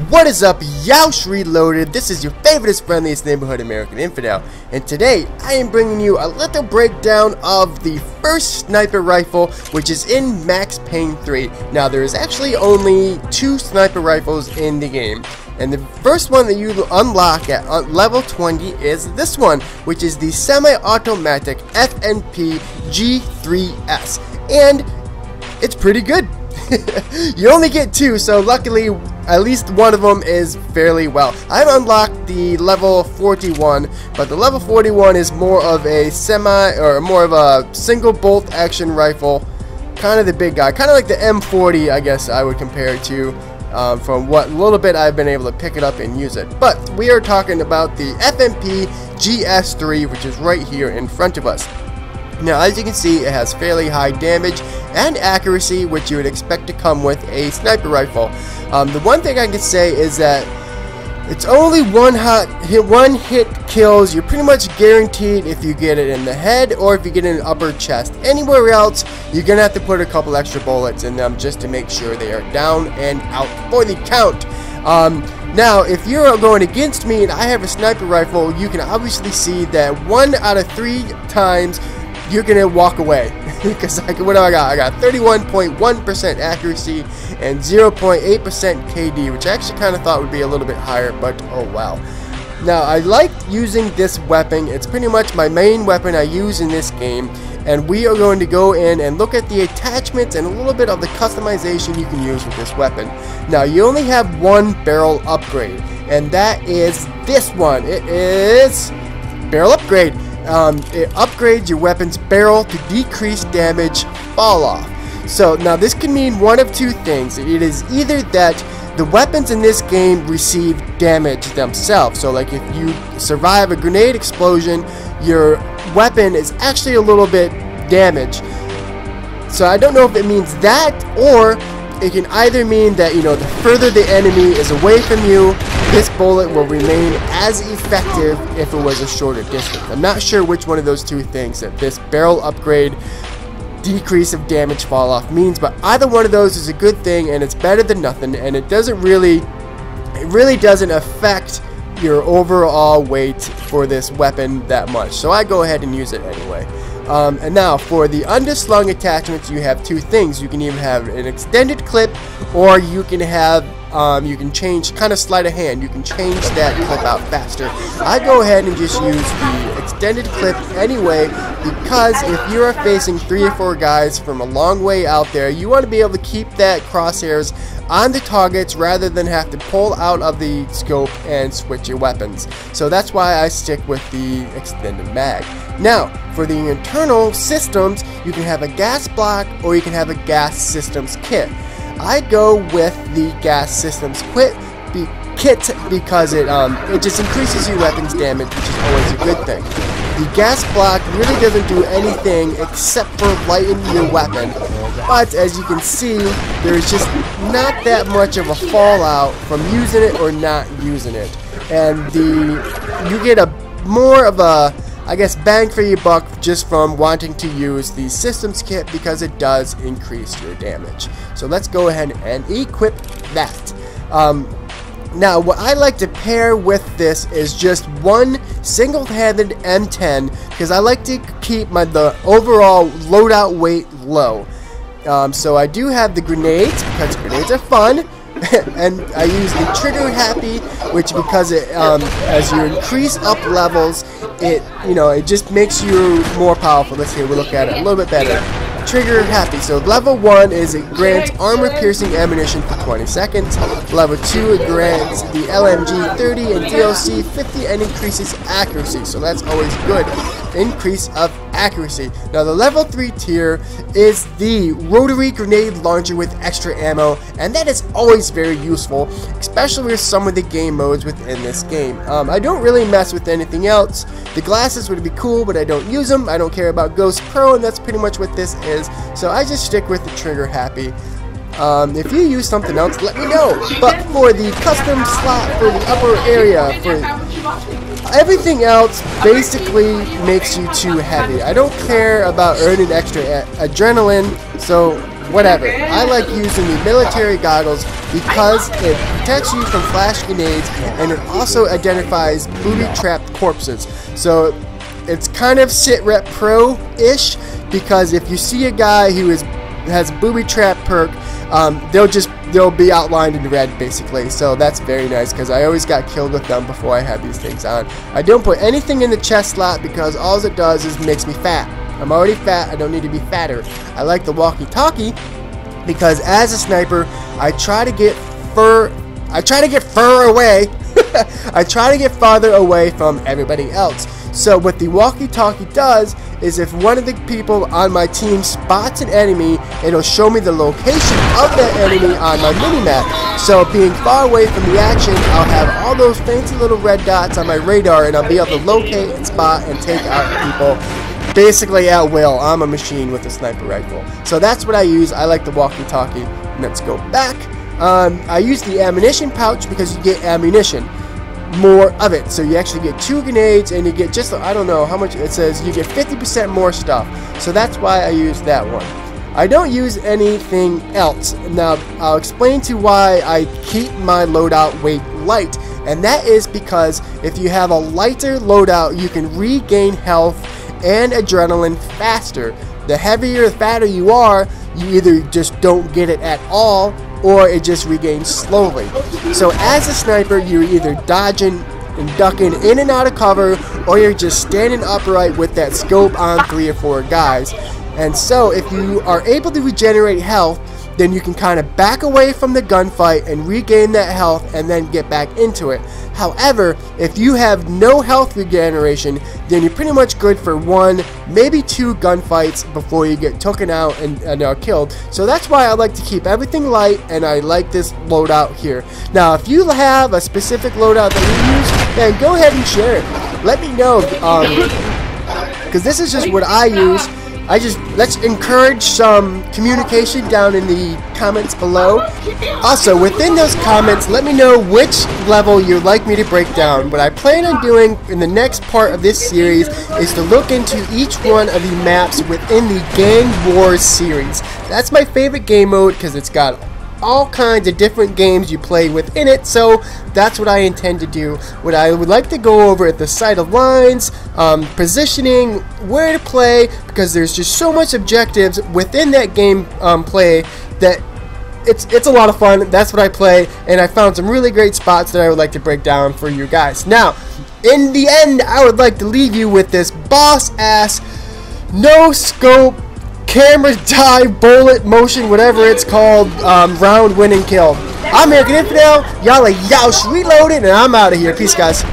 What is up, Yeousch Reloaded? This is your favorite, friendliest neighborhood American infidel, and today I am bringing you a little breakdown of the first sniper rifle, which is in Max Payne 3. Now, there is actually only 2 sniper rifles in the game, and the first one that you unlock at level 20 is this one, which is the semi-automatic FMPG3S, and it's pretty good. You only get 2, so luckily at least one of them is fairly well. I've unlocked the level 41, but the level 41 is more of a more of a single bolt action rifle, kind of the big guy, kind of like the M40, I guess I would compare it to, from what little bit I've been able to pick it up and use it. But we are talking about the FMPG3S, which is right here in front of us. Now, as you can see, it has fairly high damage and accuracy, which you would expect to come with a sniper rifle. The one thing I can say is that it's only one hit kills. You're pretty much guaranteed if you get it in the head or if you get it in the upper chest. Anywhere else, you're gonna have to put a couple extra bullets in them just to make sure they are down and out for the count. Now, if you're going against me and I have a sniper rifle, you can obviously see that 1 out of 3 times you're gonna walk away. Because what do I got? I got 31.1% accuracy and 0.8% KD, which I actually kind of thought would be a little bit higher, but oh wow. Now, I like using this weapon. It's pretty much my main weapon I use in this game, and we are going to go in and look at the attachments and a little bit of the customization you can use with this weapon. Now, you only have one barrel upgrade, and that is this one. It is barrel upgrade. It upgrades your weapon's barrel to decrease damage fall off. So now this can mean one of 2 things. It is either that the weapons in this game receive damage themselves. So like if you survive a grenade explosion, your weapon is actually a little bit damaged. So I don't know if it means that, or it can either mean that, you know, the further the enemy is away from you, this bullet will remain as effective if it was a shorter distance. I'm not sure which one of those 2 things that this barrel upgrade decrease of damage fall off means, but either one of those is a good thing, and it's better than nothing, and it really doesn't affect your overall weight for this weapon that much. So I go ahead and use it anyway. And now for the underslung attachments, you have 2 things. You can either have an extended clip, or you can have you can change, kind of sleight of hand, you can change that clip out faster. I go ahead and just use the extended clip anyway, because if you are facing 3 or 4 guys from a long way out there, you want to be able to keep that crosshairs on the targets rather than have to pull out of the scope and switch your weapons. So that's why I stick with the extended mag. Now, for the internal systems, you can have a gas block or you can have a gas systems kit. I go with the gas systems kit because it just increases your weapon's damage, which is always a good thing. The gas block really doesn't do anything except for lighten your weapon, but as you can see, there's just not that much of a fallout from using it or not using it, and you get a more of a, I guess, bang for your buck just from wanting to use the systems kit because it does increase your damage. So let's go ahead and equip that. Now, what I like to pair with this is just one single-handed M10, because I like to keep the overall loadout weight low. So I do have the grenades, because grenades are fun. And I use the trigger happy, which because it as you increase up levels, it just makes you more powerful. Let's see, we'll look at it a little bit better. Trigger happy. So level 1 is it grants armor piercing ammunition for 20 seconds. Level 2, it grants the LMG 30 and DLC 50 and increases accuracy. So that's always good. Increase of accuracy. Now the level 3 tier is the rotary grenade launcher with extra ammo, and that is always very useful, especially with some of the game modes within this game. I don't really mess with anything else. The glasses would be cool, but I don't use them. I don't care about Ghost Pro, and that's pretty much what this is. So I just stick with the trigger happy. If you use something else, let me know. But for the custom slot for the upper area, for everything else basically makes you too heavy. I don't care about earning extra adrenaline, so whatever. I like using the military goggles because it protects you from flash grenades, and it also identifies booby-trapped corpses. So it's kind of sit rep pro-ish, because if you see a guy who has booby trap perk, they'll be outlined in red basically. So that's very nice, because I always got killed with them before I had these things on. I don't put anything in the chest slot because all it does is makes me fat. I'm already fat, I don't need to be fatter. I like the walkie-talkie because as a sniper, I try to get fur away. I try to get farther away from everybody else. So what the walkie-talkie does is if one of the people on my team spots an enemy, it'll show me the location of that enemy on my mini-map. So being far away from the action, I'll have all those fancy little red dots on my radar, and I'll be able to locate and spot and take out people basically at will. I'm a machine with a sniper rifle. So that's what I use. I like the walkie-talkie. Let's go back. I use the ammunition pouch because you get ammunition, more of it. So you actually get 2 grenades, and you get just, I don't know how much it says, you get 50% more stuff. So that's why I use that one. I don't use anything else. Now I'll explain to why I keep my loadout weight light, and that is because if you have a lighter loadout, you can regain health and adrenaline faster. The heavier, the fatter you are, you either just don't get it at all, or it just regains slowly. So as a sniper, you're either dodging and ducking in and out of cover, or you're just standing upright with that scope on 3 or 4 guys. And so if you are able to regenerate health, then you can kind of back away from the gunfight and regain that health and then get back into it. However, if you have no health regeneration, then you're pretty much good for 1, maybe 2 gunfights before you get taken out and are killed. So that's why I like to keep everything light, and I like this loadout here. Now, if you have a specific loadout that you use, then go ahead and share it. Let me know, because this is just what I use. Let's encourage some communication down in the comments below. Also, within those comments, let me know which level you'd like me to break down. What I plan on doing in the next part of this series is to look into each one of the maps within the Gang Wars series. That's my favorite game mode because it's got all kinds of different games you play within it, so that's what I intend to do. What I would like to go over at the sight of lines, positioning, where to play, because there's just so much objectives within that game play that it's a lot of fun. That's what I play, and I found some really great spots that I would like to break down for you guys. Now, in the end, I would like to leave you with this boss-ass, no-scope, camera dive, bullet motion, whatever it's called, round winning kill. I'm American Infidel, y'all are Yeousch Reloaded, and I'm out of here. Peace, guys.